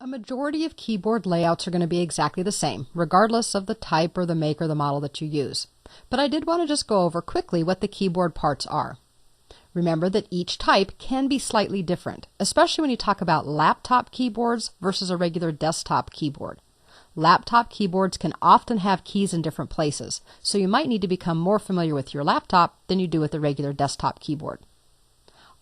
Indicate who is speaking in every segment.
Speaker 1: A majority of keyboard layouts are going to be exactly the same, regardless of the type or the make or the model that you use. But I did want to just go over quickly what the keyboard parts are. Remember that each type can be slightly different, especially when you talk about laptop keyboards versus a regular desktop keyboard. Laptop keyboards can often have keys in different places, so you might need to become more familiar with your laptop than you do with a regular desktop keyboard.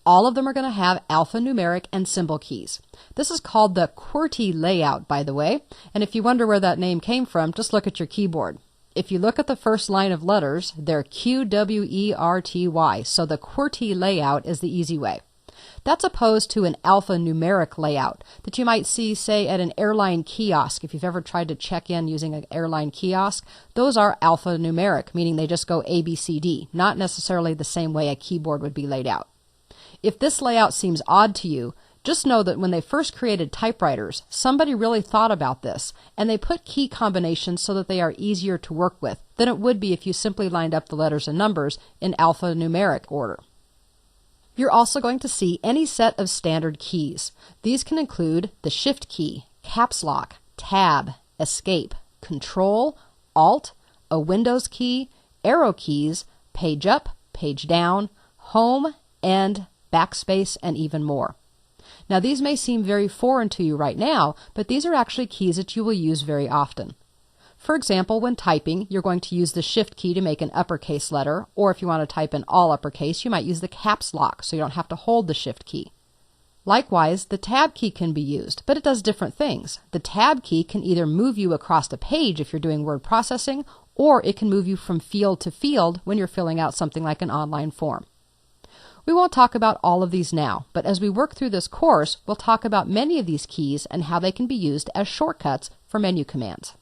Speaker 1: All of them are going to have alphanumeric and symbol keys. This is called the QWERTY layout, by the way, and if you wonder where that name came from, just look at your keyboard. If you look at the first line of letters, they're QWERTY, so the QWERTY layout is the easy way. That's opposed to an alphanumeric layout that you might see, say, at an airline kiosk. If you've ever tried to check in using an airline kiosk, those are alphanumeric, meaning they just go A, B, C, D, not necessarily the same way a keyboard would be laid out. If this layout seems odd to you, just know that when they first created typewriters, somebody really thought about this, and they put key combinations so that they are easier to work with than it would be if you simply lined up the letters and numbers in alphanumeric order. You're also going to see any set of standard keys. These can include the Shift key, Caps Lock, Tab, Escape, Control, Alt, a Windows key, arrow keys, Page Up, Page Down, Home, End, Backspace, and even more. Now these may seem very foreign to you right now, but these are actually keys that you will use very often. For example, when typing, you're going to use the Shift key to make an uppercase letter, or if you want to type in all uppercase, you might use the Caps Lock, so you don't have to hold the Shift key. Likewise, the Tab key can be used, but it does different things. The Tab key can either move you across a page if you're doing word processing, or it can move you from field to field when you're filling out something like an online form. We won't talk about all of these now, but as we work through this course, we'll talk about many of these keys and how they can be used as shortcuts for menu commands.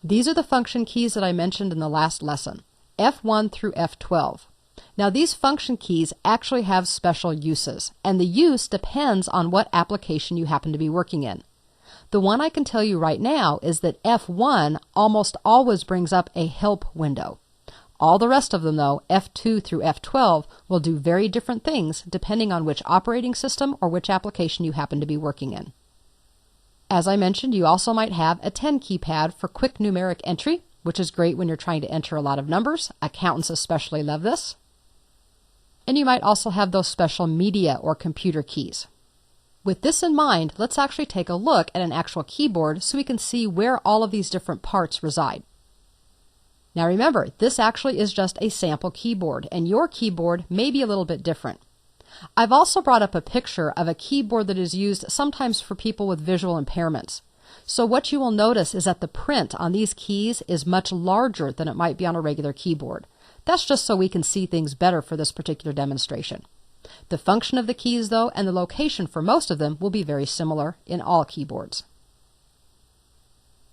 Speaker 1: These are the function keys that I mentioned in the last lesson, F1 through F12. Now these function keys actually have special uses, and the use depends on what application you happen to be working in. The one I can tell you right now is that F1 almost always brings up a help window. All the rest of them, though, F2 through F12, will do very different things depending on which operating system or which application you happen to be working in. As I mentioned, you also might have a 10 keypad for quick numeric entry, which is great when you're trying to enter a lot of numbers. Accountants especially love this. And you might also have those special media or computer keys. With this in mind, let's actually take a look at an actual keyboard so we can see where all of these different parts reside. Now remember, this actually is just a sample keyboard, and your keyboard may be a little bit different. I've also brought up a picture of a keyboard that is used sometimes for people with visual impairments. So what you will notice is that the print on these keys is much larger than it might be on a regular keyboard. That's just so we can see things better for this particular demonstration. The function of the keys, though, and the location for most of them will be very similar in all keyboards.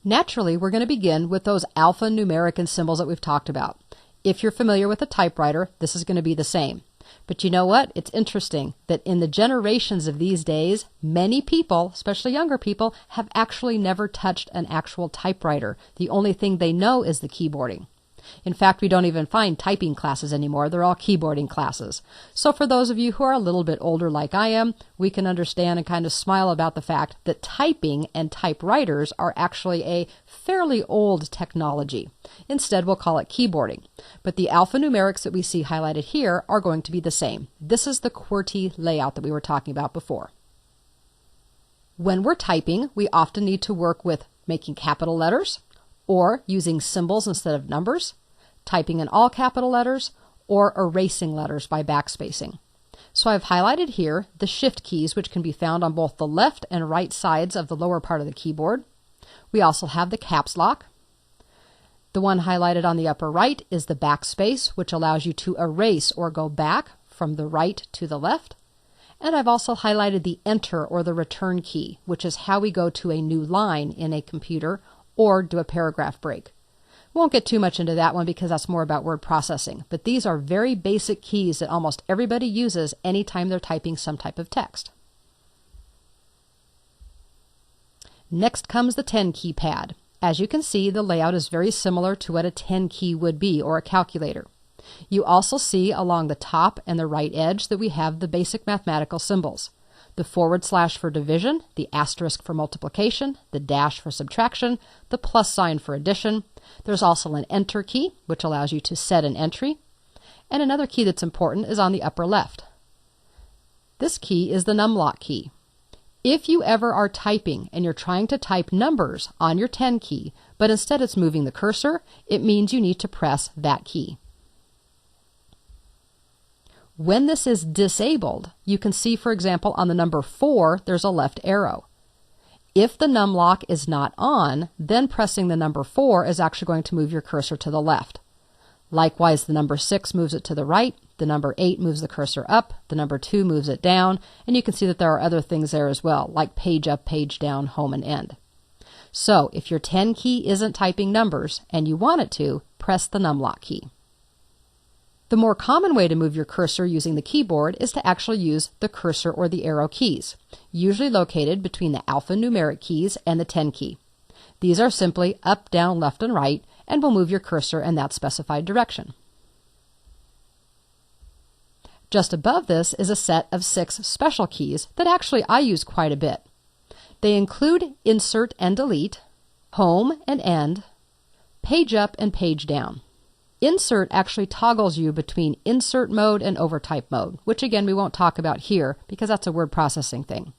Speaker 1: Naturally, we're going to begin with those alphanumeric and symbols that we've talked about. If you're familiar with a typewriter, this is going to be the same. But you know what? It's interesting that in the generations of these days, many people, especially younger people, have actually never touched an actual typewriter. The only thing they know is the keyboarding. In fact, we don't even find typing classes anymore. They're all keyboarding classes. So for those of you who are a little bit older like I am, we can understand and kind of smile about the fact that typing and typewriters are actually a fairly old technology. Instead, we'll call it keyboarding. But the alphanumerics that we see highlighted here are going to be the same. This is the QWERTY layout that we were talking about before. When we're typing, we often need to work with making capital letters, or using symbols instead of numbers, typing in all capital letters, or erasing letters by backspacing. So I've highlighted here the Shift keys, which can be found on both the left and right sides of the lower part of the keyboard. We also have the Caps Lock. The one highlighted on the upper right is the Backspace, which allows you to erase or go back from the right to the left. And I've also highlighted the Enter or the Return key, which is how we go to a new line in a computer or do a paragraph break. Won't get too much into that one because that's more about word processing, but these are very basic keys that almost everybody uses anytime they're typing some type of text. Next comes the 10 keypad. As you can see, the layout is very similar to what a 10 key would be, or a calculator. You also see along the top and the right edge that we have the basic mathematical symbols. the / for division, the asterisk for multiplication, the dash for subtraction, the plus sign for addition. There's also an enter key, which allows you to set an entry. And another key that's important is on the upper left. This key is the numlock key. If you ever are typing and you're trying to type numbers on your 10 key, but instead it's moving the cursor, it means you need to press that key. When this is disabled, you can see, for example, on the number 4, there's a left arrow. If the numlock is not on, then pressing the number 4 is actually going to move your cursor to the left. Likewise, the number 6 moves it to the right, the number 8 moves the cursor up, the number 2 moves it down, and you can see that there are other things there as well, like page up, page down, home, and end. So, if your 10 key isn't typing numbers and you want it to, press the numlock key. The more common way to move your cursor using the keyboard is to actually use the cursor or the arrow keys, usually located between the alphanumeric keys and the 10 key. These are simply up, down, left, and right, and will move your cursor in that specified direction. Just above this is a set of 6 special keys that actually I use quite a bit. They include insert and delete, home and end, page up and page down. Insert actually toggles you between insert mode and overtype mode, which again we won't talk about here because that's a word processing thing.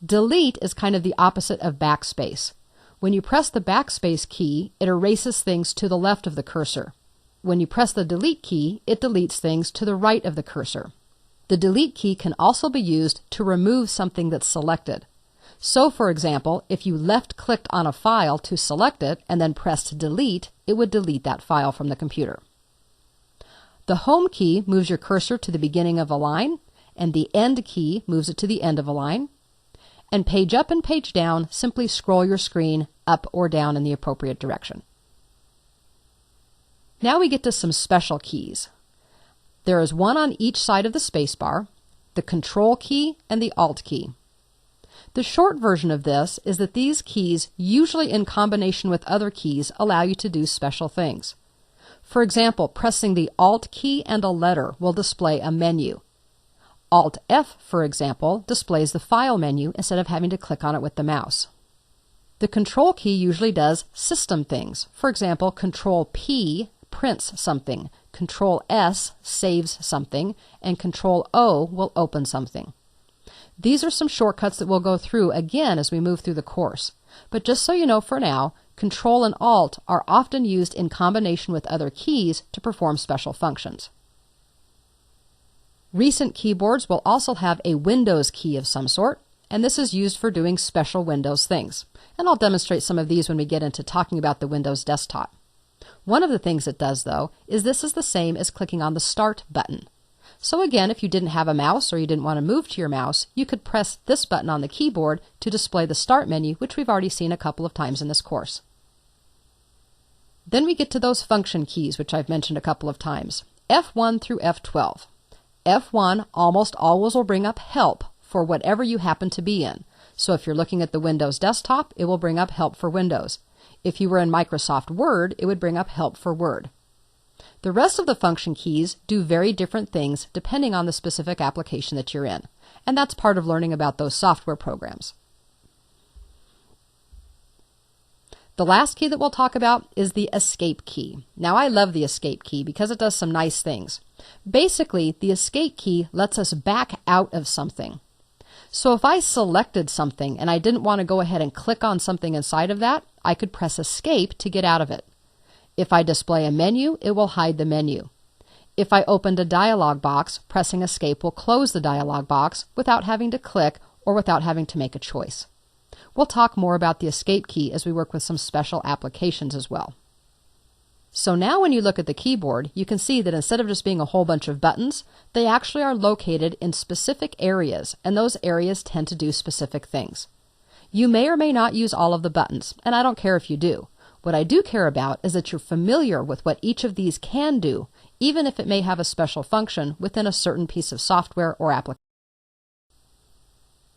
Speaker 1: Delete is kind of the opposite of backspace. When you press the backspace key, it erases things to the left of the cursor. When you press the delete key, it deletes things to the right of the cursor. The delete key can also be used to remove something that's selected. So, for example, if you left-clicked on a file to select it and then pressed delete, it would delete that file from the computer. The home key moves your cursor to the beginning of a line, and the end key moves it to the end of a line. And page up and page down simply scroll your screen up or down in the appropriate direction. Now we get to some special keys. There is one on each side of the spacebar, the Control key and the Alt key. The short version of this is that these keys, usually in combination with other keys, allow you to do special things. For example, pressing the Alt key and a letter will display a menu. Alt F, for example, displays the file menu instead of having to click on it with the mouse. The Control key usually does system things. For example, Control P prints something, Control S saves something, and Control O will open something. These are some shortcuts that we'll go through again as we move through the course. But just so you know for now, Control and Alt are often used in combination with other keys to perform special functions. Recent keyboards will also have a Windows key of some sort, and this is used for doing special Windows things. And I'll demonstrate some of these when we get into talking about the Windows desktop. One of the things it does, though, is this is the same as clicking on the Start button. So again, if you didn't have a mouse or you didn't want to move to your mouse, you could press this button on the keyboard to display the Start menu, which we've already seen a couple of times in this course. Then we get to those function keys, which I've mentioned a couple of times, F1 through F12. F1 almost always will bring up help for whatever you happen to be in. So if you're looking at the Windows desktop, it will bring up help for Windows. If you were in Microsoft Word, it would bring up help for Word. The rest of the function keys do very different things depending on the specific application that you're in, and that's part of learning about those software programs. The last key that we'll talk about is the Escape key. Now I love the Escape key because it does some nice things. Basically, the Escape key lets us back out of something. So if I selected something and I didn't want to go ahead and click on something inside of that, I could press Escape to get out of it. If I display a menu, it will hide the menu. If I opened a dialog box, pressing Escape will close the dialog box without having to click or without having to make a choice. We'll talk more about the Escape key as we work with some special applications as well. So now when you look at the keyboard, you can see that instead of just being a whole bunch of buttons, they actually are located in specific areas, and those areas tend to do specific things. You may or may not use all of the buttons, and I don't care if you do. What I do care about is that you're familiar with what each of these can do, even if it may have a special function within a certain piece of software or application.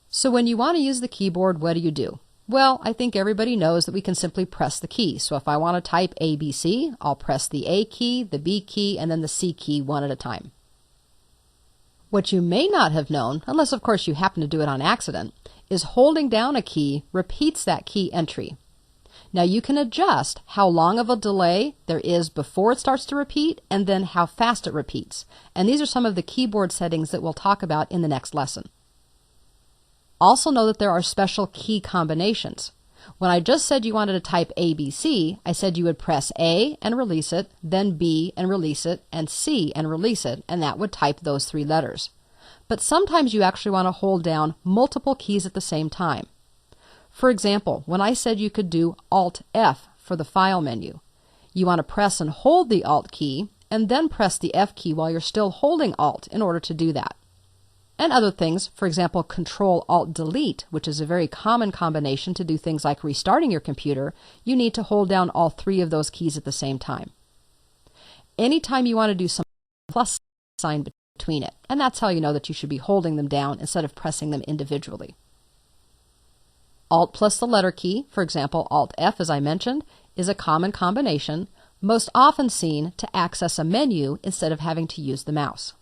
Speaker 1: So when you want to use the keyboard, what do? Well, I think everybody knows that we can simply press the key. So if I want to type ABC, I'll press the A key, the B key, and then the C key one at a time. What you may not have known, unless of course you happen to do it on accident, is holding down a key repeats that key entry. Now you can adjust how long of a delay there is before it starts to repeat and then how fast it repeats. And these are some of the keyboard settings that we'll talk about in the next lesson. Also know that there are special key combinations. When I just said you wanted to type ABC, I said you would press A and release it, then B and release it, and C and release it, and that would type those 3 letters. But sometimes you actually want to hold down multiple keys at the same time. For example, when I said you could do Alt-F for the File menu, you want to press and hold the Alt key, and then press the F key while you're still holding Alt in order to do that. And other things, for example, Control-Alt-Delete, which is a very common combination to do things like restarting your computer, you need to hold down all 3 of those keys at the same time. Anytime you want to do some plus sign between it, and that's how you know that you should be holding them down instead of pressing them individually. Alt plus the letter key, for example, Alt-F as I mentioned, is a common combination, most often seen to access a menu instead of having to use the mouse.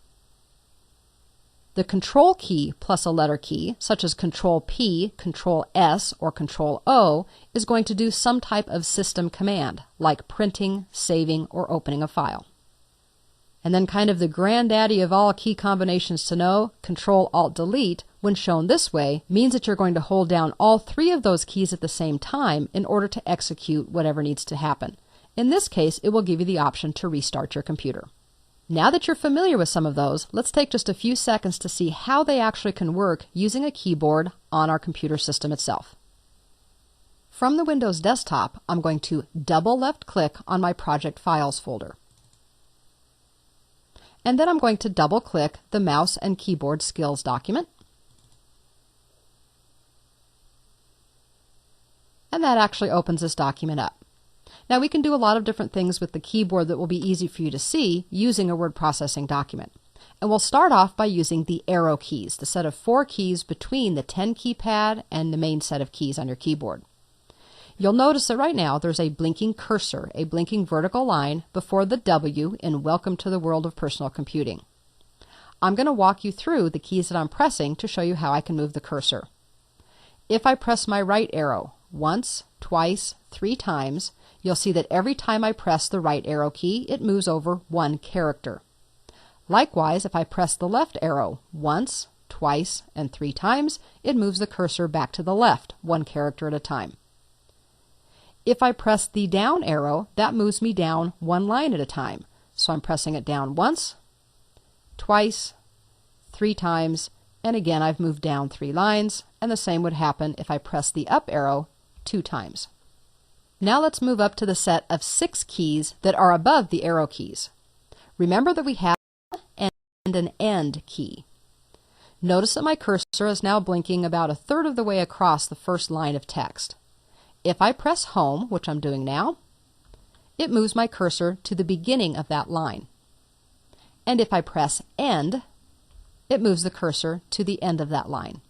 Speaker 1: The Control key plus a letter key, such as Control-P, Control-S, or Control-O, is going to do some type of system command, like printing, saving, or opening a file. And then kind of the granddaddy of all key combinations to know, Control-Alt-Delete, when shown this way, means that you're going to hold down all 3 of those keys at the same time in order to execute whatever needs to happen. In this case, it will give you the option to restart your computer. Now that you're familiar with some of those, let's take just a few seconds to see how they actually can work using a keyboard on our computer system itself. From the Windows desktop, I'm going to double left-click on my Project Files folder. And then I'm going to double-click the Mouse and Keyboard Skills document. And that actually opens this document up. Now we can do a lot of different things with the keyboard that will be easy for you to see using a word processing document. And we'll start off by using the arrow keys, the set of 4 keys between the 10 keypad and the main set of keys on your keyboard. You'll notice that right now there's a blinking cursor, a blinking vertical line before the W in Welcome to the World of Personal Computing. I'm going to walk you through the keys that I'm pressing to show you how I can move the cursor. If I press my right arrow once, twice, 3 times, you'll see that every time I press the right arrow key, it moves over 1 character. Likewise, if I press the left arrow once, twice, and 3 times, it moves the cursor back to the left, 1 character at a time. If I press the down arrow, that moves me down 1 line at a time. So I'm pressing it down once, twice, 3 times, and again I've moved down 3 lines, and the same would happen if I press the up arrow 2 times. Now let's move up to the set of 6 keys that are above the arrow keys. Remember that we have an end key. Notice that my cursor is now blinking about 1/3 of the way across the first line of text. If I press Home, which I'm doing now, it moves my cursor to the beginning of that line. And if I press End, it moves the cursor to the end of that line.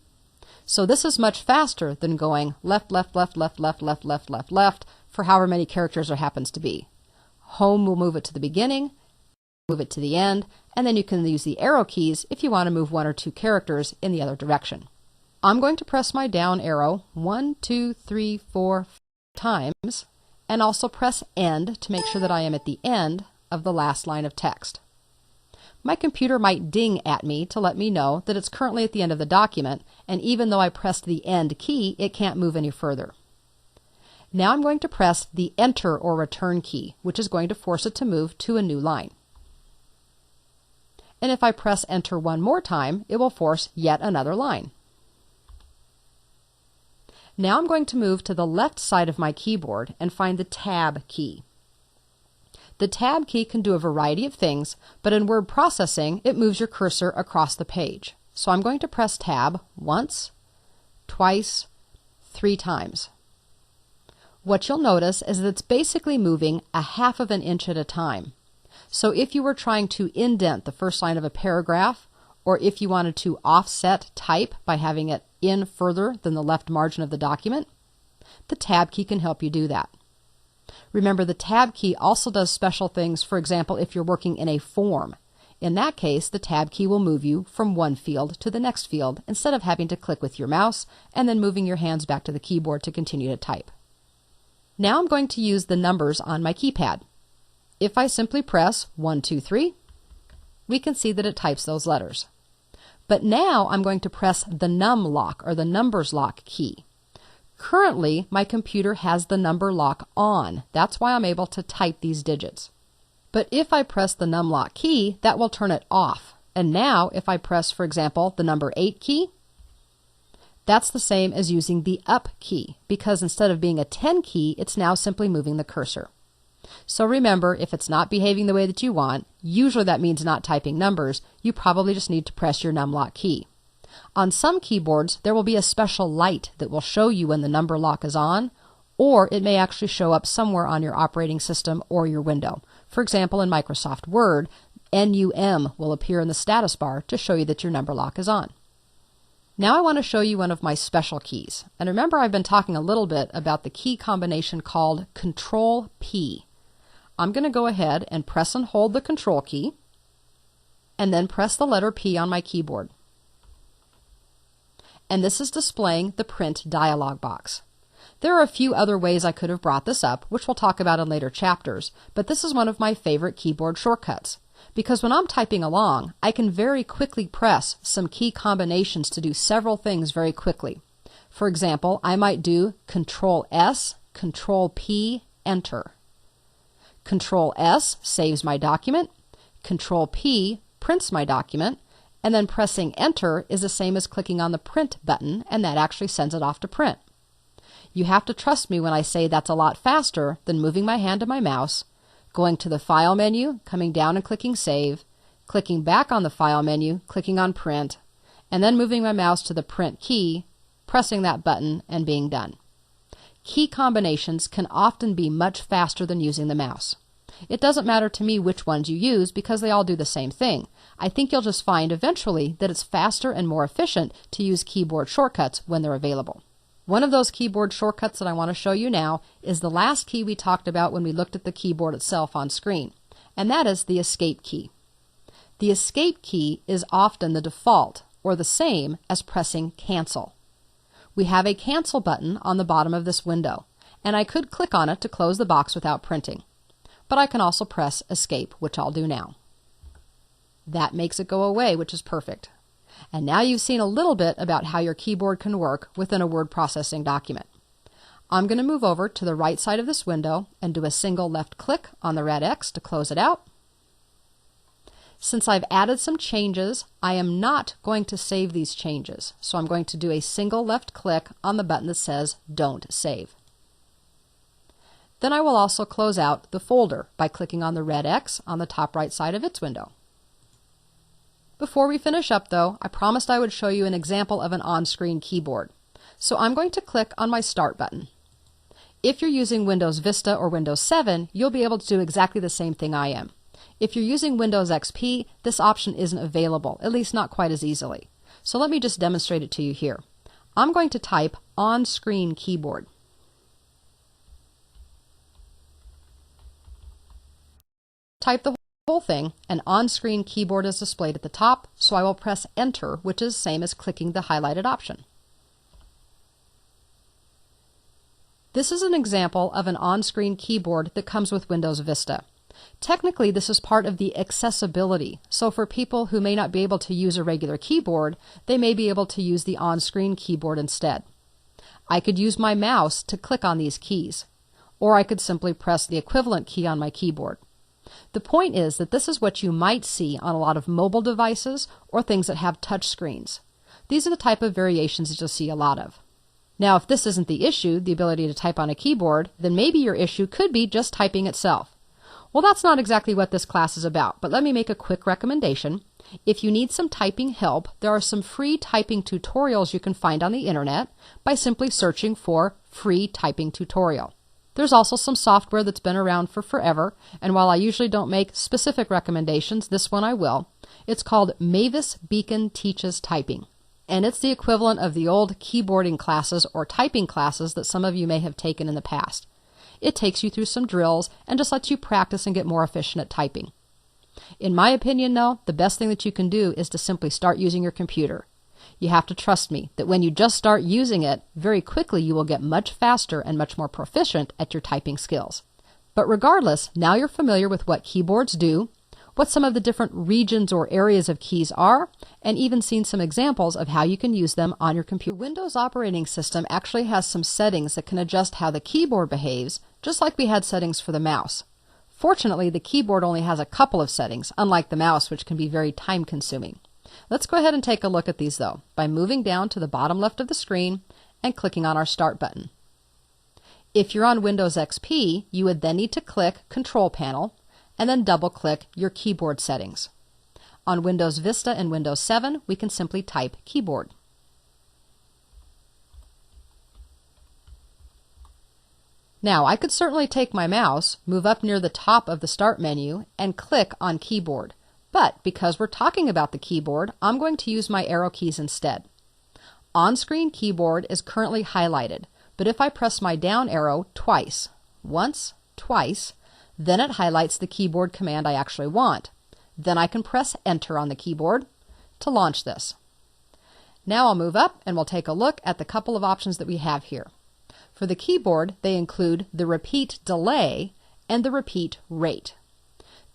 Speaker 1: So this is much faster than going left, left, left, left, left, left, left, left, left for however many characters there happens to be. Home will move it to the beginning, move it to the end, and then you can use the arrow keys if you want to move 1 or 2 characters in the other direction. I'm going to press my down arrow 1, 2, 3, 4 times, and also press End to make sure that I am at the end of the last line of text. My computer might ding at me to let me know that it's currently at the end of the document, and even though I pressed the End key, it can't move any further. Now I'm going to press the Enter or Return key, which is going to force it to move to a new line. And if I press Enter 1 more time, it will force yet another line. Now I'm going to move to the left side of my keyboard and find the Tab key. The Tab key can do a variety of things, but in word processing, it moves your cursor across the page. So I'm going to press Tab once, twice, 3 times. What you'll notice is that it's basically moving 1/2 of an inch at a time. So if you were trying to indent the first line of a paragraph, or if you wanted to offset type by having it in further than the left margin of the document, the Tab key can help you do that. Remember, the Tab key also does special things. For example, if you're working in a form, In that case, the Tab key will move you from one field to the next field instead of having to click with your mouse and then moving your hands back to the keyboard to continue to type. Now I'm going to use the numbers on my keypad. If I simply press 1, 2, 3, we can see that it types those letters. But now I'm going to press the num lock or the numbers lock key. Currently, my computer has the number lock on. That's why I'm able to type these digits. But if I press the num lock key, that will turn it off. And now if I press, for example, the number 8 key, that's the same as using the up key, because instead of being a 10 key, it's now simply moving the cursor. So remember, if it's not behaving the way that you want, usually that means not typing numbers, you probably just need to press your num lock key. On some keyboards, there will be a special light that will show you when the number lock is on, or it may actually show up somewhere on your operating system or your window. For example, in Microsoft Word, NUM will appear in the status bar to show you that your number lock is on. Now I want to show you one of my special keys. And remember, I've been talking a little bit about the key combination called Control P. I'm going to go ahead and press and hold the Control key, and then press the letter P on my keyboard. And this is displaying the print dialog box. There are a few other ways I could have brought this up, which we'll talk about in later chapters, but this is one of my favorite keyboard shortcuts, because when I'm typing along, I can very quickly press some key combinations to do several things very quickly. For example, I might do Control S, Control P, Enter. Control S saves my document, Control P prints my document, and then pressing Enter is the same as clicking on the Print button, and that actually sends it off to print. You have to trust me when I say that's a lot faster than moving my hand to my mouse, going to the File menu, coming down and clicking Save, clicking back on the File menu, clicking on Print, and then moving my mouse to the Print key, pressing that button, and being done. Key combinations can often be much faster than using the mouse. It doesn't matter to me which ones you use because they all do the same thing. I think you'll just find eventually that it's faster and more efficient to use keyboard shortcuts when they're available. One of those keyboard shortcuts that I want to show you now is the last key we talked about when we looked at the keyboard itself on screen, and that is the Escape key. The Escape key is often the default or the same as pressing Cancel. We have a Cancel button on the bottom of this window, and I could click on it to close the box without printing. But I can also press Escape, which I'll do now. That makes it go away, which is perfect. And now you've seen a little bit about how your keyboard can work within a word processing document. I'm going to move over to the right side of this window and do a single left click on the red X to close it out. Since I've added some changes, I am not going to save these changes. So I'm going to do a single left click on the button that says Don't Save. Then I will also close out the folder by clicking on the red X on the top right side of its window. Before we finish up though, I promised I would show you an example of an on-screen keyboard. So I'm going to click on my Start button. If you're using Windows Vista or Windows 7, you'll be able to do exactly the same thing I am. If you're using Windows XP, this option isn't available, at least not quite as easily. So let me just demonstrate it to you here. I'm going to type On-Screen Keyboard. Type the whole thing, and on-screen keyboard is displayed at the top, so I will press Enter, which is the same as clicking the highlighted option. This is an example of an on-screen keyboard that comes with Windows Vista. Technically, this is part of the accessibility, so for people who may not be able to use a regular keyboard, they may be able to use the on-screen keyboard instead. I could use my mouse to click on these keys, or I could simply press the equivalent key on my keyboard. The point is that this is what you might see on a lot of mobile devices or things that have touch screens. These are the type of variations that you'll see a lot of. Now, if this isn't the issue, the ability to type on a keyboard, then maybe your issue could be just typing itself. Well, that's not exactly what this class is about, but let me make a quick recommendation. If you need some typing help, there are some free typing tutorials you can find on the internet by simply searching for free typing tutorial. There's also some software that's been around for forever, and while I usually don't make specific recommendations, this one I will. It's called Mavis Beacon Teaches Typing, and it's the equivalent of the old keyboarding classes or typing classes that some of you may have taken in the past. It takes you through some drills and just lets you practice and get more efficient at typing. In my opinion, though, the best thing that you can do is to simply start using your computer. You have to trust me that when you just start using it, very quickly you will get much faster and much more proficient at your typing skills. But regardless, now you're familiar with what keyboards do, what some of the different regions or areas of keys are, and even seen some examples of how you can use them on your computer. The Windows operating system actually has some settings that can adjust how the keyboard behaves, just like we had settings for the mouse. Fortunately, the keyboard only has a couple of settings, unlike the mouse, which can be very time-consuming. Let's go ahead and take a look at these, though, by moving down to the bottom left of the screen and clicking on our Start button. If you're on Windows XP, you would then need to click Control Panel and then double-click your keyboard settings. On Windows Vista and Windows 7, we can simply type Keyboard. Now, I could certainly take my mouse, move up near the top of the Start menu, and click on Keyboard. But because we're talking about the keyboard, I'm going to use my arrow keys instead. On-screen keyboard is currently highlighted, but if I press my down arrow twice, once, twice, then it highlights the keyboard command I actually want. Then I can press Enter on the keyboard to launch this. Now I'll move up and we'll take a look at the couple of options that we have here. For the keyboard, they include the repeat delay and the repeat rate.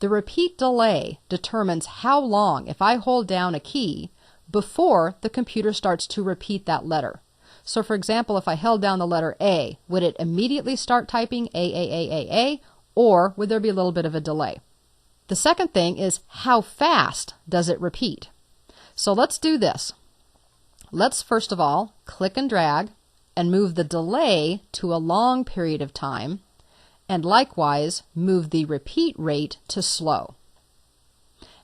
Speaker 1: The repeat delay determines how long, if I hold down a key, before the computer starts to repeat that letter. So for example, if I held down the letter A, would it immediately start typing A, or would there be a little bit of a delay? The second thing is how fast does it repeat? So let's do this. Let's first of all click and drag and move the delay to a long period of time, and likewise move the repeat rate to slow.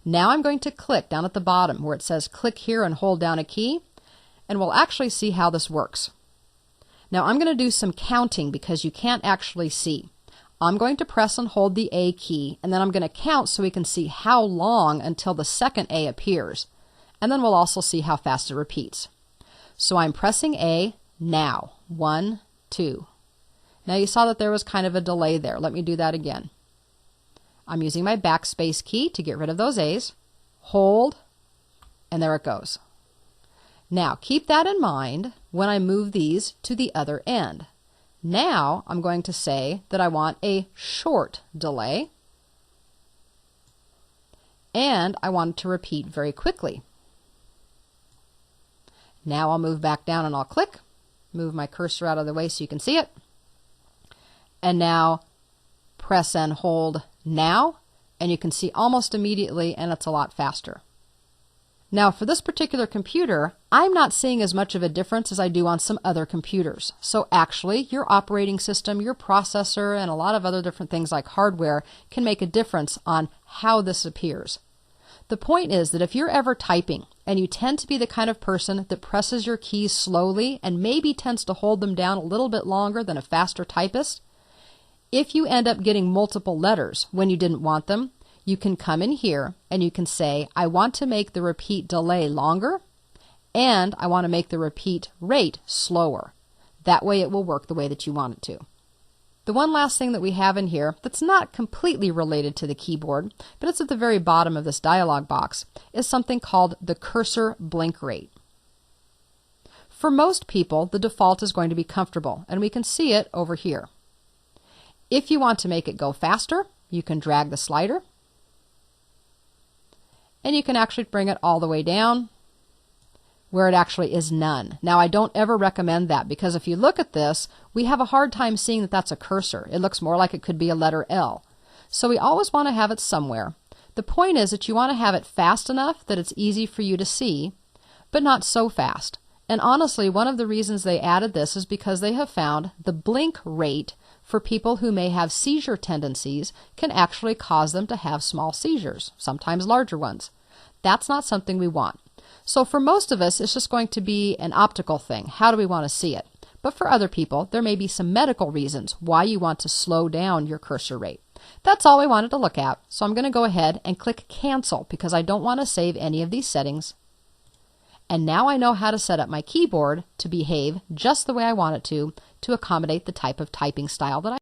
Speaker 1: Now I'm going to click down at the bottom where it says click here and hold down a key, and we'll actually see how this works. Now I'm going to do some counting because you can't actually see. I'm going to press and hold the A key, and then I'm going to count so we can see how long until the second A appears, and then we'll also see how fast it repeats. So I'm pressing A now. 1, 2. Now you saw that there was kind of a delay there. Let me do that again. I'm using my backspace key to get rid of those A's. Hold, and there it goes. Now keep that in mind when I move these to the other end. Now I'm going to say that I want a short delay, and I want it to repeat very quickly. Now I'll move back down and I'll click, move my cursor out of the way so you can see it, and now press and hold now, and you can see almost immediately, and it's a lot faster. Now for this particular computer, I'm not seeing as much of a difference as I do on some other computers. So actually, your operating system, your processor, and a lot of other different things like hardware can make a difference on how this appears. The point is that if you're ever typing and you tend to be the kind of person that presses your keys slowly and maybe tends to hold them down a little bit longer than a faster typist, if you end up getting multiple letters when you didn't want them, you can come in here and you can say, I want to make the repeat delay longer, and I want to make the repeat rate slower. That way it will work the way that you want it to. The one last thing that we have in here that's not completely related to the keyboard, but it's at the very bottom of this dialog box, is something called the cursor blink rate. For most people, the default is going to be comfortable, and we can see it over here. If you want to make it go faster, you can drag the slider, and you can actually bring it all the way down where it actually is none. Now I don't ever recommend that, because if you look at this, we have a hard time seeing that that's a cursor. It looks more like it could be a letter L. So we always want to have it somewhere. The point is that you want to have it fast enough that it's easy for you to see, but not so fast. And honestly, one of the reasons they added this is because they have found the blink rate for people who may have seizure tendencies can actually cause them to have small seizures, sometimes larger ones. That's not something we want. So for most of us, it's just going to be an optical thing. How do we want to see it? But for other people, there may be some medical reasons why you want to slow down your cursor rate. That's all we wanted to look at. So I'm going to go ahead and click Cancel because I don't want to save any of these settings. And now I know how to set up my keyboard to behave just the way I want it to accommodate the type of typing style that I